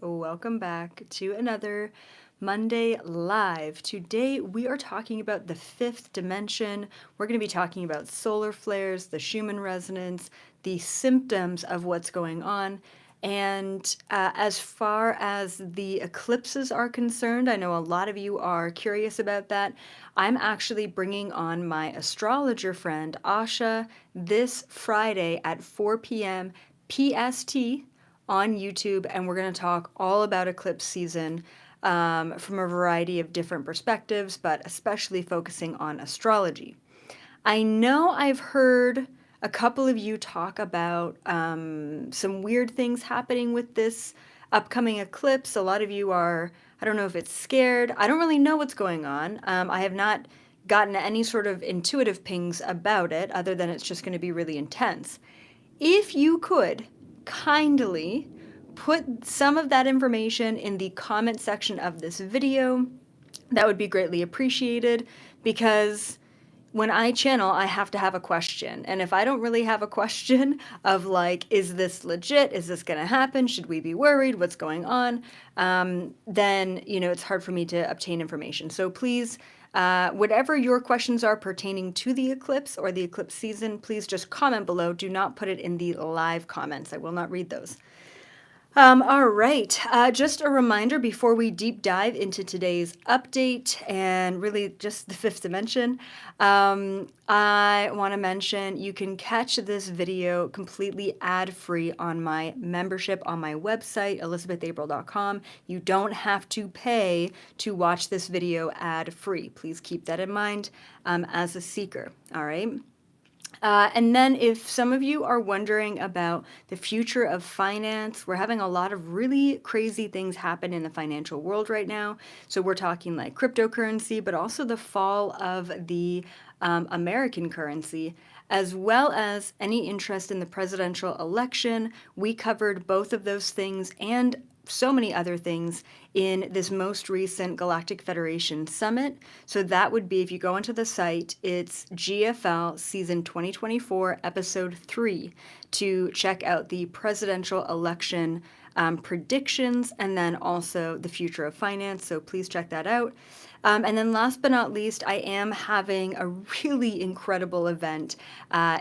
Welcome back to another Monday Live. Today we are talking about the fifth dimension. We're going to be talking about solar flares, the Schumann resonance, the symptoms of what's going on. And as far as the eclipses are concerned, I know a lot of you are curious about that. I'm actually bringing on my astrologer friend, Asha, this Friday at 4 p.m. PST on YouTube, and we're going to talk all about eclipse season from a variety of different perspectives, but especially focusing on astrology. I know I've heard a couple of you talk about some weird things happening with this upcoming eclipse. A lot of you are, I don't know if it's scared. I don't really know what's going on. I have not gotten any sort of intuitive pings about it, other than it's just going to be really intense. If you could kindly put some of that information in the comment section of this video, that would be greatly appreciated, because when I channel, I have to have a question. And if I don't really have a question of like, is this legit? Is this going to happen? Should we be worried? What's going on? Then, it's hard for me to obtain information. So please, whatever your questions are pertaining to the eclipse or the eclipse season, please just comment below. Do not put it in the live comments. I will not read those. All right, just a reminder before we deep dive into today's update and really just the fifth dimension, I want to mention you can catch this video completely ad-free on my membership on my website, elizabethapril.com. You don't have to pay to watch this video ad-free. Please keep that in mind as a seeker, all right? And then if some of you are wondering about the future of finance, we're having a lot of really crazy things happen in the financial world right now. So we're talking like cryptocurrency, but also the fall of the American currency, as well as any interest in the presidential election. We covered both of those things and so many other things in this most recent Galactic Federation Summit. So that would be, if you go onto the site, it's GFL Season 2024, Episode 3, to check out the presidential election predictions and then also the future of finance. So please check that out. And then last but not least, I am having a really incredible event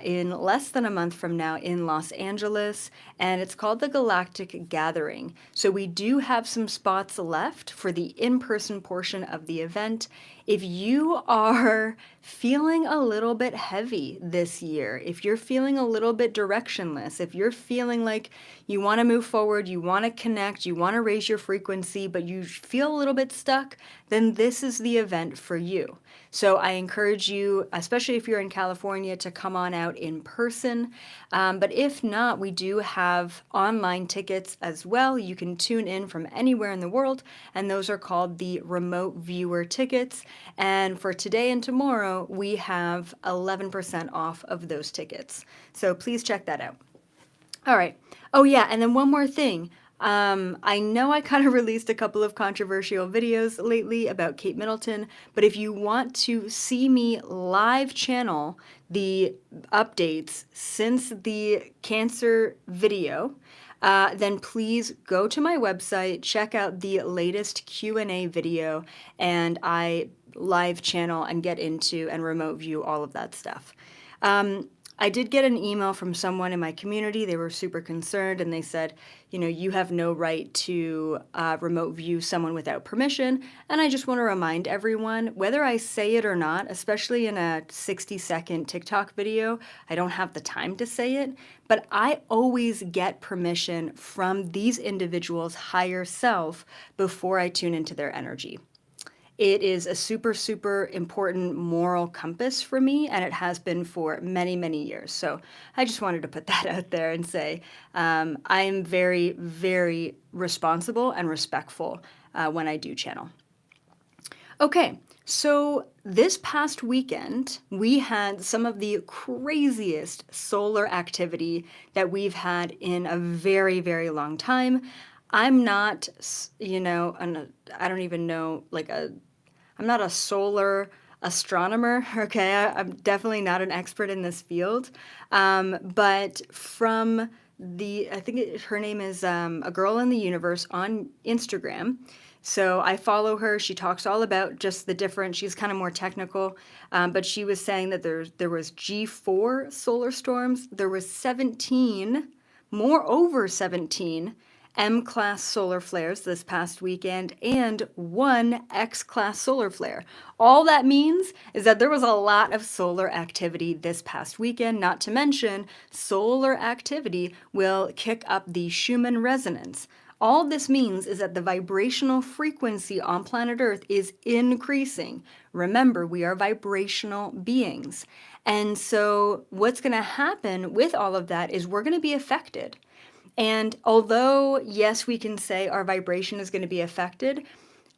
in less than a month from now in Los Angeles, and it's called the Galactic Gathering. So we do have some spots left for the in-person portion of the event. If you are feeling a little bit heavy this year, if you're feeling a little bit directionless, if you're feeling like you want to move forward, you want to connect, you want to raise your frequency, but you feel a little bit stuck, then this is the event for you. So I encourage you, especially if you're in California, to come on out in person. But if not, we do have online tickets as well. You can tune in from anywhere in the world, and those are called the remote viewer tickets. And for today and tomorrow, we have 11% off of those tickets. So please check that out. All right. Oh, yeah. And then one more thing. I know I kind of released a couple of controversial videos lately about Kate Middleton, but if you want to see me live channel the updates since the cancer video, then please go to my website, check out the latest Q&A video, and I live channel and get into and remote view all of that stuff. I did get an email from someone in my community. They were super concerned, and they said, you have no right to remote view someone without permission. And I just want to remind everyone, whether I say it or not, especially in a 60-second TikTok video, I don't have the time to say it, but I always get permission from these individuals' higher self before I tune into their energy. It is a super, super important moral compass for me, and it has been for many, many years. So I just wanted to put that out there and say I am very, very responsible and respectful when I do channel. Okay, so this past weekend, we had some of the craziest solar activity that we've had in a very, very long time. I'm not, I don't even know, I'm not a solar astronomer, okay? I'm definitely not an expert in this field. But from I think her name is A Girl in the Universe on Instagram. So I follow her. She talks all about just the different. She's kind of more technical, but she was saying that there was G4 solar storms. There was 17, more over 17 M-class solar flares this past weekend and one X-class solar flare. All that means is that there was a lot of solar activity this past weekend, not to mention solar activity will kick up the Schumann resonance. All this means is that the vibrational frequency on planet Earth is increasing. Remember, we are vibrational beings. And so what's going to happen with all of that is we're going to be affected. And although, yes, we can say our vibration is going to be affected,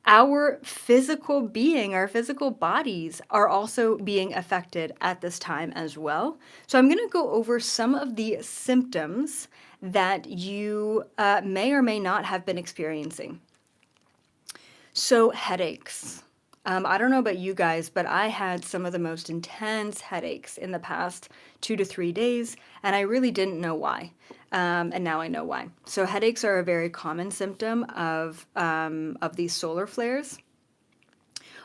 our physical being, our physical bodies are also being affected at this time as well. So I'm going to go over some of the symptoms that you may or may not have been experiencing. So headaches. I don't know about you guys, but I had some of the most intense headaches in the past 2 to 3 days, and I really didn't know why. And now I know why. So headaches are a very common symptom of these solar flares.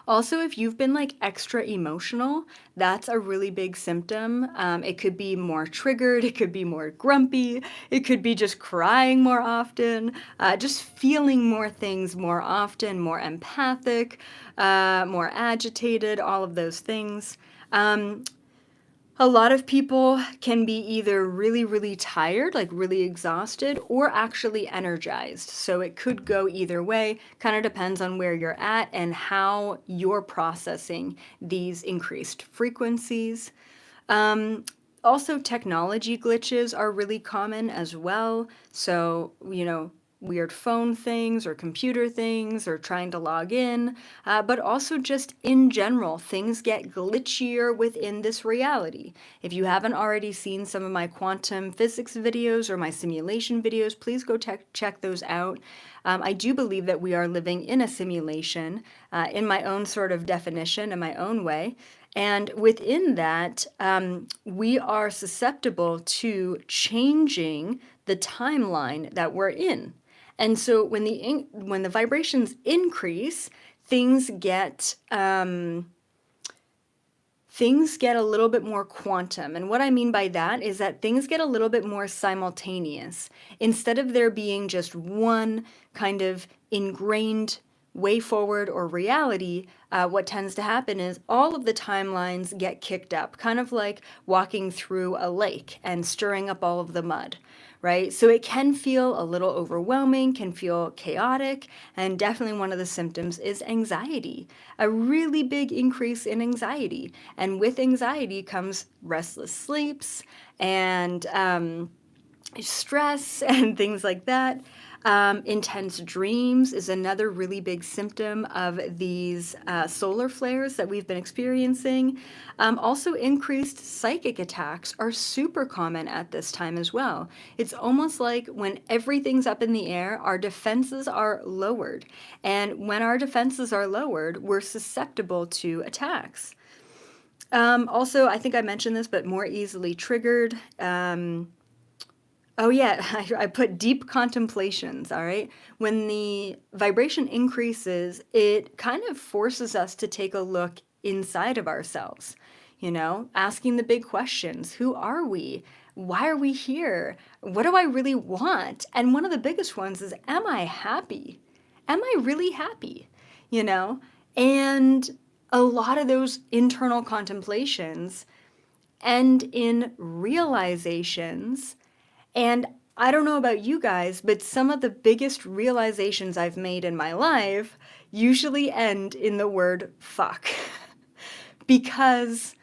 Also, if you've been like extra emotional, that's a really big symptom. It could be more triggered, it could be more grumpy, it could be just crying more often, just feeling more things more often, more empathic, more agitated, all of those things. A lot of people can be either really, really tired, like really exhausted, or actually energized. So it could go either way, kind of depends on where you're at and how you're processing these increased frequencies. Also, technology glitches are really common as well. So, weird phone things or computer things or trying to log in, but also just in general, things get glitchier within this reality. If you haven't already seen some of my quantum physics videos or my simulation videos, please go check those out. I do believe that we are living in a simulation in my own sort of definition, in my own way. And within that, we are susceptible to changing the timeline that we're in. And so when the vibrations increase, things get a little bit more quantum. And what I mean by that is that things get a little bit more simultaneous. Instead of there being just one kind of ingrained way forward or reality, what tends to happen is all of the timelines get kicked up, kind of like walking through a lake and stirring up all of the mud, right? So it can feel a little overwhelming, can feel chaotic, and definitely one of the symptoms is anxiety, a really big increase in anxiety. And with anxiety comes restless sleeps and stress and things like that. Intense dreams is another really big symptom of these solar flares that we've been experiencing. Also, increased psychic attacks are super common at this time as well. It's almost like when everything's up in the air, our defenses are lowered. And when our defenses are lowered, we're susceptible to attacks. Also, I think I mentioned this, but more easily triggered. Oh yeah, I put deep contemplations, all right? When the vibration increases, it kind of forces us to take a look inside of ourselves, asking the big questions. Who are we? Why are we here? What do I really want? And one of the biggest ones is, am I happy? Am I really happy? And a lot of those internal contemplations end in realizations. And I don't know about you guys, but some of the biggest realizations I've made in my life usually end in the word fuck. Because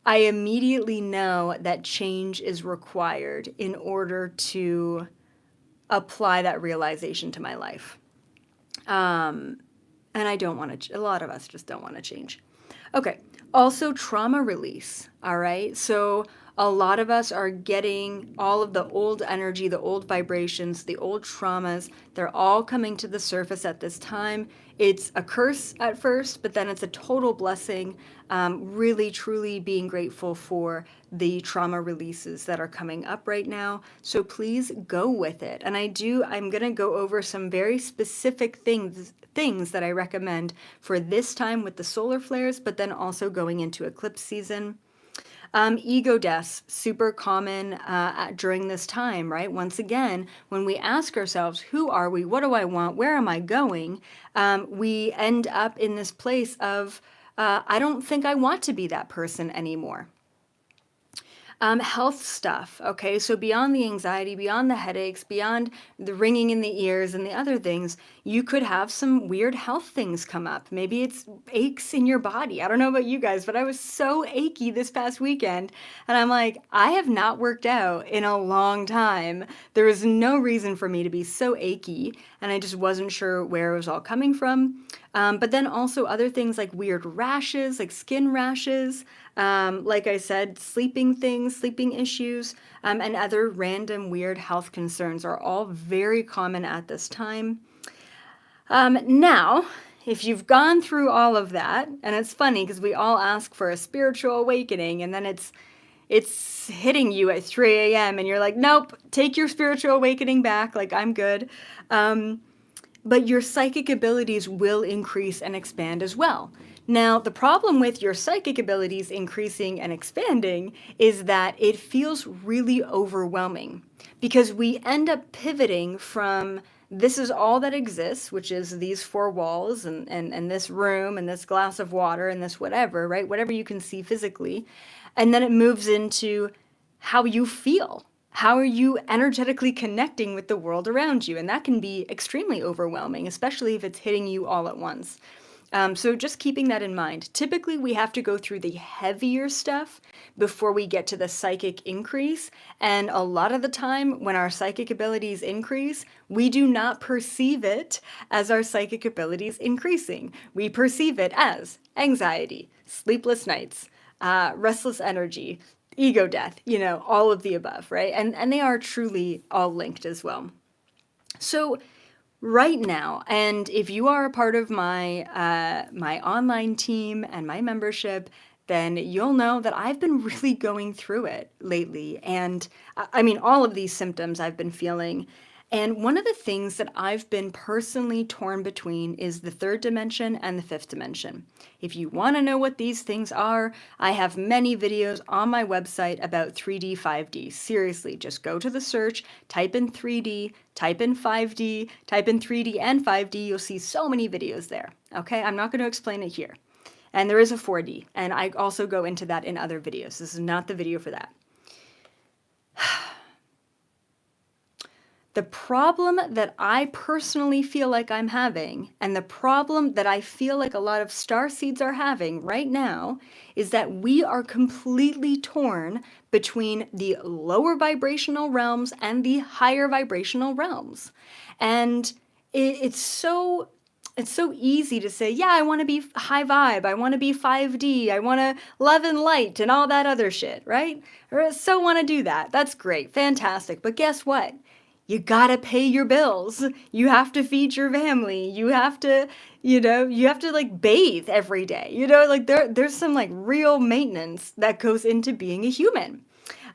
I immediately know that change is required in order to apply that realization to my life. And I don't want to, a lot of us just don't want to change. Okay. Also, trauma release. All right. So, A lot of us are getting all of the old energy, the old vibrations, the old traumas. They're all coming to the surface at this time. It's a curse at first, but then it's a total blessing. Really, truly being grateful for the trauma releases that are coming up right now. So please go with it. And I'm going to go over some very specific things that I recommend for this time with the solar flares, but then also going into eclipse season. Ego deaths, super common during this time, right? Once again, when we ask ourselves, who are we? What do I want? Where am I going? We end up in this place of, I don't think I want to be that person anymore. Health stuff, okay? So beyond the anxiety, beyond the headaches, beyond the ringing in the ears and the other things, you could have some weird health things come up. Maybe it's aches in your body. I don't know about you guys, but I was so achy this past weekend. And I'm like, I have not worked out in a long time. There was no reason for me to be so achy. And I just wasn't sure where it was all coming from. But then also other things like weird rashes, like skin rashes, like I said, sleeping things, sleeping issues, and other random weird health concerns are all very common at this time. Now, if you've gone through all of that, and it's funny because we all ask for a spiritual awakening, and then it's hitting you at 3 a.m. and you're like, nope, take your spiritual awakening back, like I'm good. But your psychic abilities will increase and expand as well. Now, the problem with your psychic abilities increasing and expanding is that it feels really overwhelming because we end up pivoting from this is all that exists, which is these four walls and this room and this glass of water and this whatever, right? Whatever you can see physically. And then it moves into how you feel. How are you energetically connecting with the world around you? And that can be extremely overwhelming, especially if it's hitting you all at once. So just keeping that in mind. Typically, we have to go through the heavier stuff before we get to the psychic increase. And a lot of the time, when our psychic abilities increase, we do not perceive it as our psychic abilities increasing. We perceive it as anxiety, sleepless nights, restless energy, ego death, all of the above, right? And they are truly all linked as well. So right now, and if you are a part of my my online team and my membership, then you'll know that I've been really going through it lately. And I mean, all of these symptoms I've been feeling. And one of the things that I've been personally torn between is the third dimension and the fifth dimension. If you want to know what these things are, I have many videos on my website about 3D, 5D. Seriously, just go to the search, type in 3D, type in 5D, type in 3D and 5D. You'll see so many videos there. Okay, I'm not going to explain it here. And there is a 4D, and I also go into that in other videos. This is not the video for that. The problem that I personally feel like I'm having, and the problem that I feel like a lot of star seeds are having right now, is that we are completely torn between the lower vibrational realms and the higher vibrational realms. And it's so easy to say, yeah, I want to be high vibe, I want to be 5D, I want to love and light and all that other shit, right? I so want to do that. That's great, fantastic. But guess what? You gotta pay your bills. You have to feed your family. You have to, like bathe every day. Like there's some like real maintenance that goes into being a human.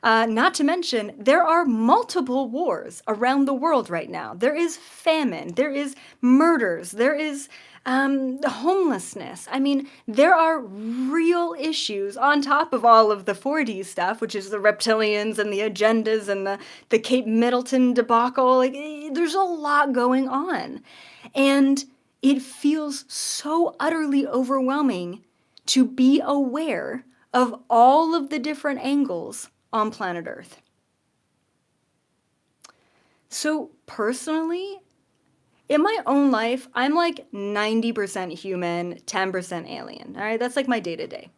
Not to mention, there are multiple wars around the world right now. There is famine, there is murders, there is homelessness. I mean, there are real issues on top of all of the 4D stuff, which is the reptilians and the agendas and the Kate Middleton debacle. Like, there's a lot going on. And it feels so utterly overwhelming to be aware of all of the different angles on planet Earth. So personally, in my own life, I'm like 90% human, 10% alien. All right, that's like my day-to-day.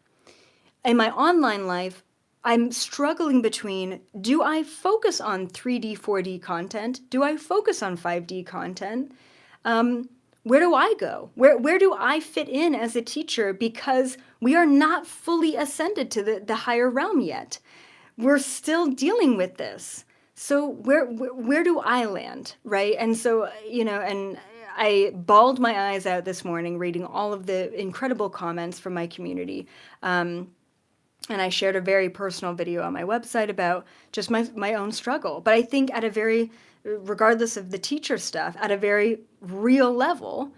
In my online life, I'm struggling between, do I focus on 3D, 4D content? Do I focus on 5D content? Where do I go? Where do I fit in as a teacher? Because we are not fully ascended to the higher realm yet. we're still dealing with this. So where do I land, right? And so, and I bawled my eyes out this morning reading all of the incredible comments from my community. And I shared a very personal video on my website about just my own struggle. But I think at a very, regardless of the teacher stuff, at a very real level,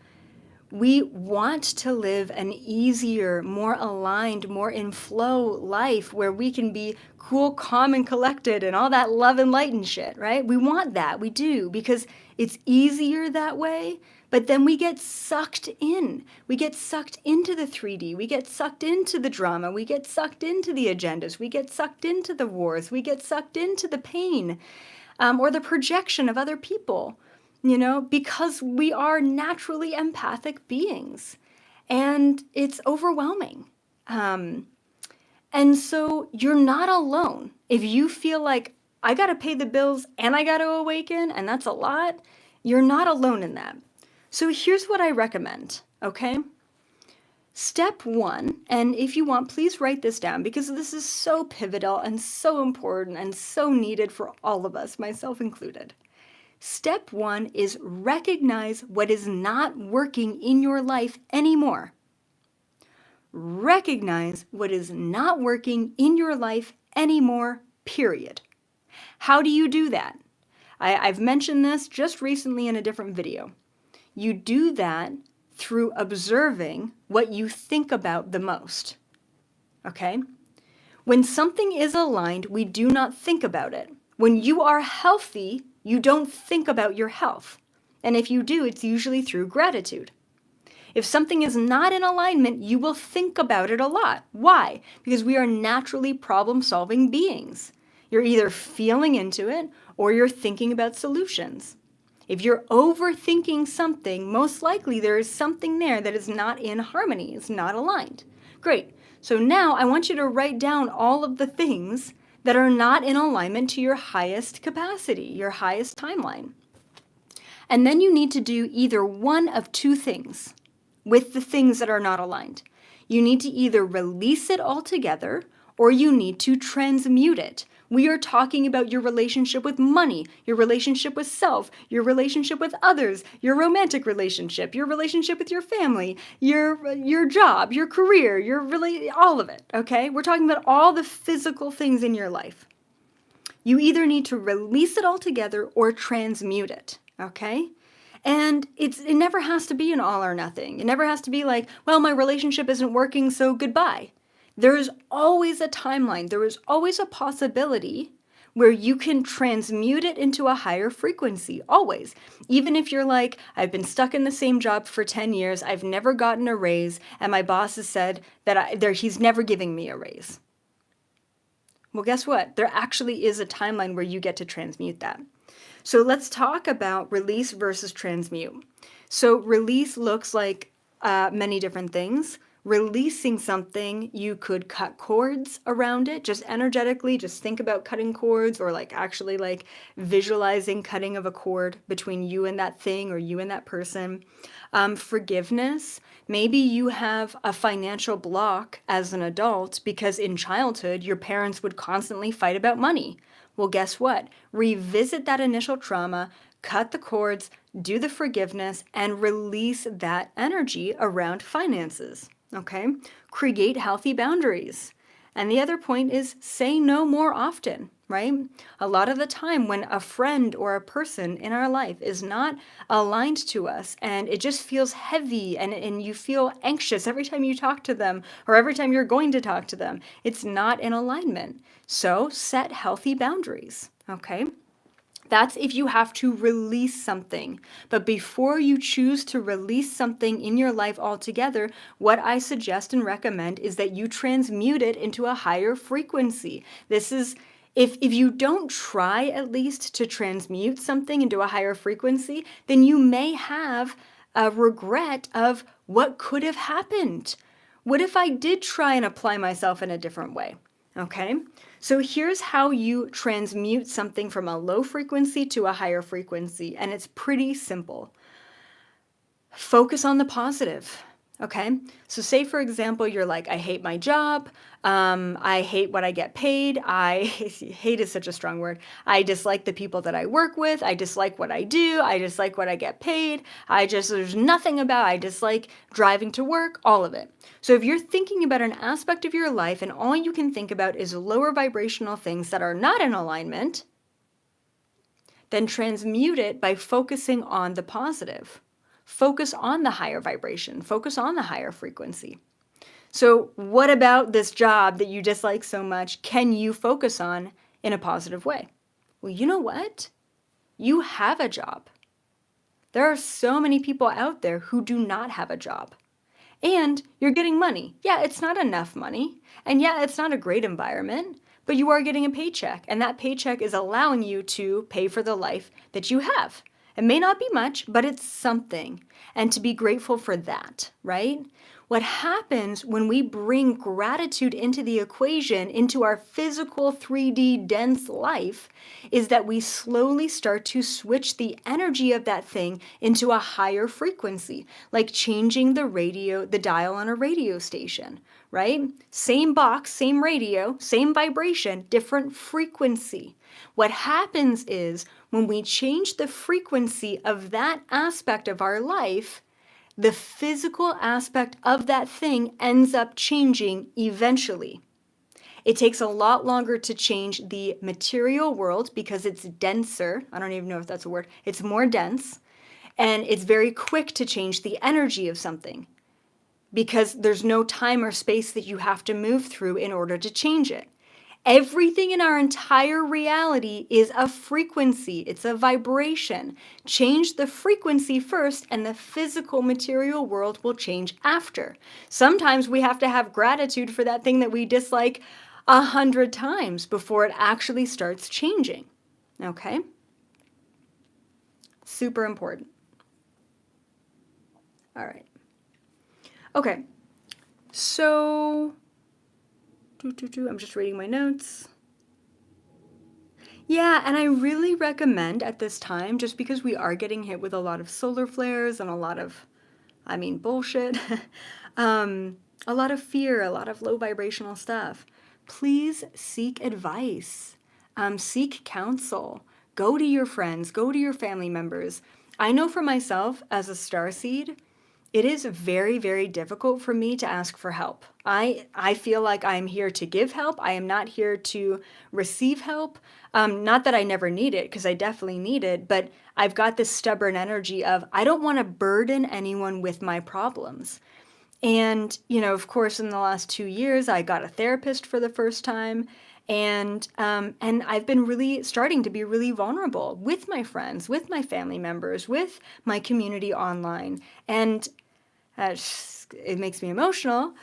we want to live an easier, more aligned, more in flow life where we can be cool, calm, and collected and all that love and light and shit, right? We want that. We do, because it's easier that way. But then we get sucked in. We get sucked into the 3D. We get sucked into the drama. We get sucked into the agendas. We get sucked into the wars. We get sucked into the pain or the projection of other people. Because we are naturally empathic beings, and it's overwhelming. And so you're not alone. If you feel like, I got to pay the bills and I got to awaken, and that's a lot, you're not alone in that. So here's what I recommend, okay? Step 1, and if you want, please write this down, because this is so pivotal and so important and so needed for all of us, myself included. Step 1 is recognize what is not working in your life anymore. Recognize what is not working in your life anymore, period. How do you do that? I've mentioned this just recently in a different video. You do that through observing what you think about the most. Okay? When something is aligned, we do not think about it. When you are healthy, you don't think about your health. And if you do, it's usually through gratitude. If something is not in alignment, you will think about it a lot. Why? Because we are naturally problem-solving beings. You're either feeling into it or you're thinking about solutions. If you're overthinking something, most likely there is something there that is not in harmony, it's not aligned. Great. So now I want you to write down all of the things that are not in alignment to your highest capacity, your highest timeline. And then you need to do either one of two things with the things that are not aligned. You need to either release it altogether or you need to transmute it. We are talking about your relationship with money, your relationship with self, your relationship with others, your romantic relationship, your relationship with your family, your job, your career, all of it, okay? We're talking about all the physical things in your life. You either need to release it altogether or transmute it, okay? And it never has to be an all or nothing. It never has to be like, well, my relationship isn't working, so goodbye. There is always a timeline. There is always a possibility where you can transmute it into a higher frequency, always. Even if you're like, I've been stuck in the same job for 10 years, I've never gotten a raise, and my boss has said that he's never giving me a raise. Well, guess what? There actually is a timeline where you get to transmute that. So let's talk about release versus transmute. So release looks like many different things. Releasing something, you could cut cords around it, just energetically, just think about cutting cords, or actually visualizing cutting of a cord between you and that thing or you and that person. Forgiveness, maybe you have a financial block as an adult because in childhood your parents would constantly fight about money. Well, guess what? Revisit that initial trauma, cut the cords, do the forgiveness, and release that energy around finances. Okay? Create healthy boundaries. And the other point is say no more often, right? A lot of the time when a friend or a person in our life is not aligned to us and it just feels heavy and you feel anxious every time you talk to them or every time you're going to talk to them, it's not in alignment. So set healthy boundaries, okay? That's if you have to release something. But before you choose to release something in your life altogether, what I suggest and recommend is that you transmute it into a higher frequency. This is, if you don't try at least to transmute something into a higher frequency, then you may have a regret of what could have happened. What if I did try and apply myself in a different way? Okay, so here's how you transmute something from a low frequency to a higher frequency, and it's pretty simple. Focus on the positive. Okay, so say for example, you're like, I hate my job. I hate what I get paid. Hate is such a strong word. I dislike the people that I work with. I dislike what I do. I dislike what I get paid. There's nothing about, I dislike driving to work, all of it. So if you're thinking about an aspect of your life and all you can think about is lower vibrational things that are not in alignment, then transmute it by focusing on the positive. Focus on the higher vibration. Focus on the higher frequency. So what about this job that you dislike so much can you focus on in a positive way? Well, you know what? You have a job. There are so many people out there who do not have a job. And you're getting money. Yeah, it's not enough money. And yeah, it's not a great environment, but you are getting a paycheck. And that paycheck is allowing you to pay for the life that you have. It may not be much, but it's something. And to be grateful for that, right? What happens when we bring gratitude into the equation, into our physical 3D dense life, is that we slowly start to switch the energy of that thing into a higher frequency, like changing the dial on a radio station, right? Same box, same radio, same vibration, different frequency. What happens is when we change the frequency of that aspect of our life, the physical aspect of that thing ends up changing eventually. It takes a lot longer to change the material world because it's denser. I don't even know if that's a word. It's more dense. And it's very quick to change the energy of something because there's no time or space that you have to move through in order to change it. Everything in our entire reality is a frequency. It's a vibration. Change the frequency first, and the physical material world will change after. Sometimes we have to have gratitude for that thing that we dislike 100 times before it actually starts changing. Okay? Super important. All right. Okay. So I'm just reading my notes. Yeah, and I really recommend at this time, just because we are getting hit with a lot of solar flares and a lot of, bullshit, a lot of fear, a lot of low vibrational stuff, please seek advice, seek counsel, go to your friends, go to your family members. I know for myself as a starseed, it is very, very difficult for me to ask for help. I feel like I'm here to give help. I am not here to receive help. Not that I never need it, because I definitely need it, but I've got this stubborn energy of I don't want to burden anyone with my problems. And, of course, in the last 2 years, I got a therapist for the first time. And I've been really starting to be really vulnerable with my friends, with my family members, with my community online. And it makes me emotional.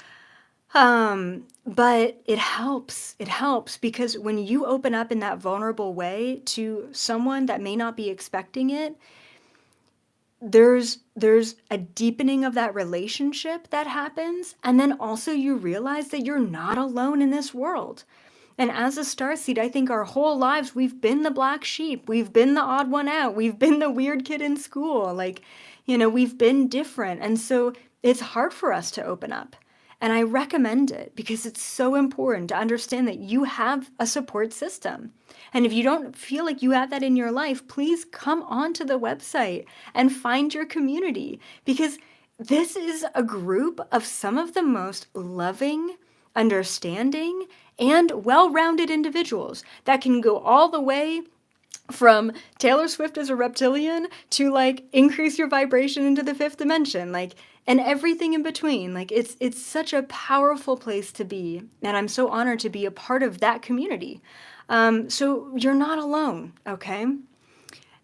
But it helps. It helps because when you open up in that vulnerable way to someone that may not be expecting it, there's a deepening of that relationship that happens. And then also you realize that you're not alone in this world. And as a starseed, I think our whole lives, we've been the black sheep. We've been the odd one out. We've been the weird kid in school. We've been different. And so it's hard for us to open up. And I recommend it because it's so important to understand that you have a support system. And if you don't feel like you have that in your life, please come onto the website and find your community, because this is a group of some of the most loving, understanding, and well-rounded individuals that can go all the way from Taylor Swift as a reptilian to increase your vibration into the fifth dimension, and everything in between. It's such a powerful place to be, and I'm so honored to be a part of that community. So you're not alone, okay? And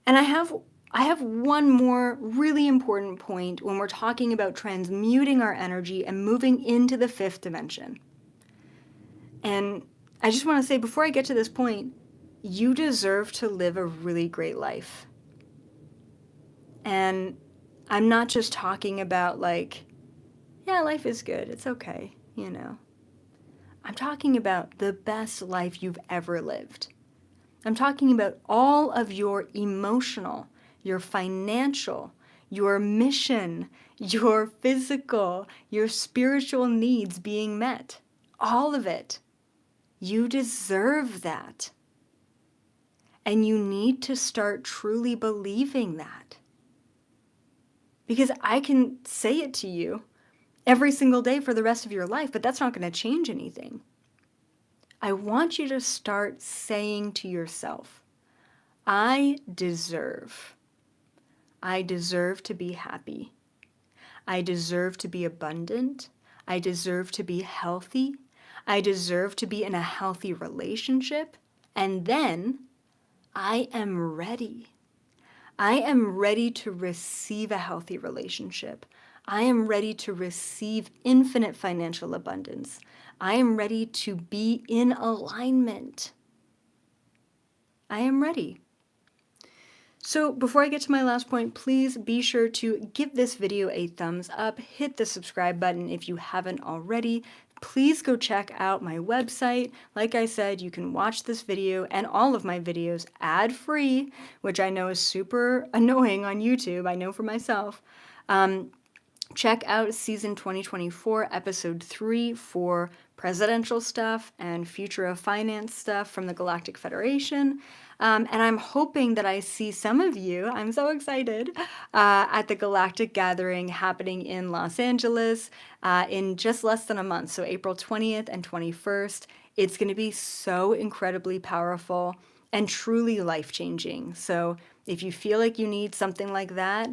I have one more really important point when we're talking about transmuting our energy and moving into the fifth dimension. And I just want to say, before I get to this point, you deserve to live a really great life. And I'm not just talking about yeah, life is good, it's okay, I'm talking about the best life you've ever lived. I'm talking about all of your emotional, your financial, your mission, your physical, your spiritual needs being met. All of it. You deserve that. And you need to start truly believing that. Because I can say it to you every single day for the rest of your life, but that's not going to change anything. I want you to start saying to yourself, I deserve. I deserve to be happy. I deserve to be abundant. I deserve to be healthy. I deserve to be in a healthy relationship. And then I am ready. I am ready to receive a healthy relationship. I am ready to receive infinite financial abundance. I am ready to be in alignment. I am ready. So before I get to my last point, please be sure to give this video a thumbs up, hit the subscribe button if you haven't already. Please go check out my website. Like I said, you can watch this video and all of my videos ad-free, which I know is super annoying on YouTube, I know for myself. Check out season 2024, episode 3 for presidential stuff and future of finance stuff from the Galactic Federation. And I'm hoping that I see some of you, I'm so excited, at the Galactic Gathering happening in Los Angeles in just less than a month. So April 20th and 21st. It's going to be so incredibly powerful and truly life-changing. So if you feel like you need something like that,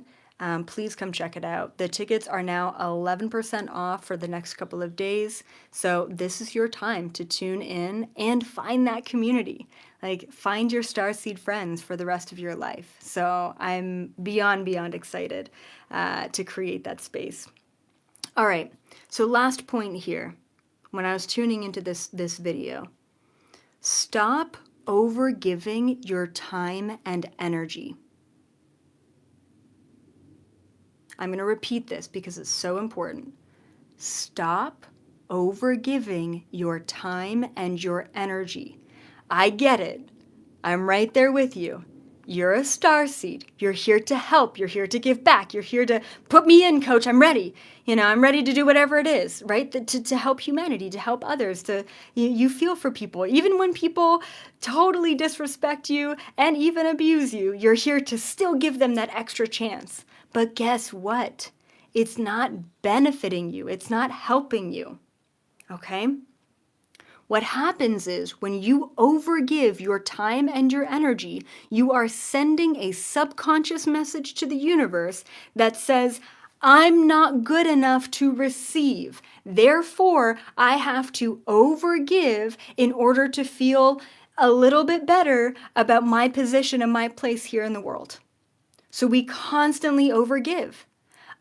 please come check it out. The tickets are now 11% off for the next couple of days. So this is your time to tune in and find that community. Like, find your starseed friends for the rest of your life. So I'm beyond excited to create that space. All right, so last point here. When I was tuning into this video, stop overgiving your time and energy. I'm going to repeat this because it's so important. Stop overgiving your time and your energy. I get it. I'm right there with you. You're a starseed. You're here to help. You're here to give back. You're here to put me in, coach. I'm ready. I'm ready to do whatever it is, right? To help humanity, to help others, you feel for people. Even when people totally disrespect you and even abuse you, you're here to still give them that extra chance. But guess what? It's not benefiting you. It's not helping you. Okay? What happens is when you overgive your time and your energy, you are sending a subconscious message to the universe that says, I'm not good enough to receive. Therefore, I have to overgive in order to feel a little bit better about my position and my place here in the world. So we constantly overgive.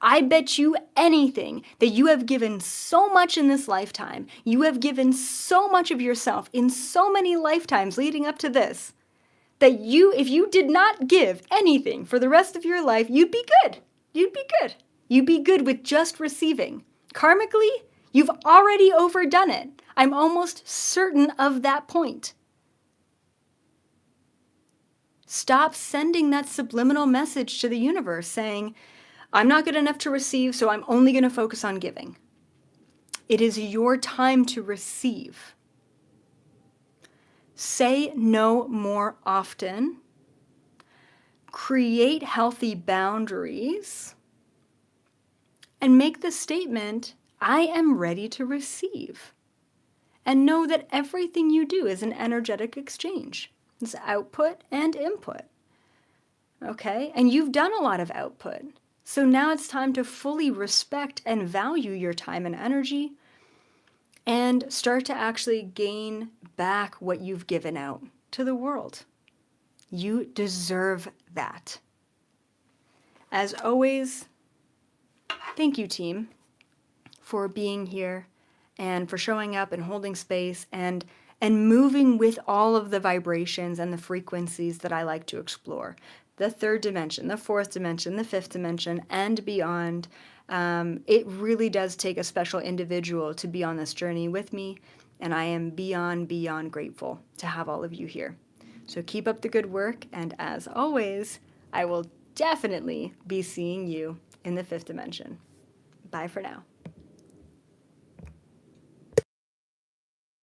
I bet you anything that you have given so much in this lifetime, you have given so much of yourself in so many lifetimes leading up to this, that if you did not give anything for the rest of your life, you'd be good. You'd be good. You'd be good with just receiving. Karmically, you've already overdone it. I'm almost certain of that point. Stop sending that subliminal message to the universe saying, I'm not good enough to receive, so I'm only going to focus on giving. It is your time to receive. Say no more often. Create healthy boundaries. And make the statement, I am ready to receive. And know that everything you do is an energetic exchange. It's output and input. Okay? And you've done a lot of output. So now it's time to fully respect and value your time and energy and start to actually gain back what you've given out to the world. You deserve that. As always, thank you, team, for being here and for showing up and holding space and moving with all of the vibrations and the frequencies that I like to explore. The third dimension, the fourth dimension, the fifth dimension, and beyond. It really does take a special individual to be on this journey with me, and I am beyond grateful to have all of you here. So keep up the good work, and as always, I will definitely be seeing you in the fifth dimension. Bye for now.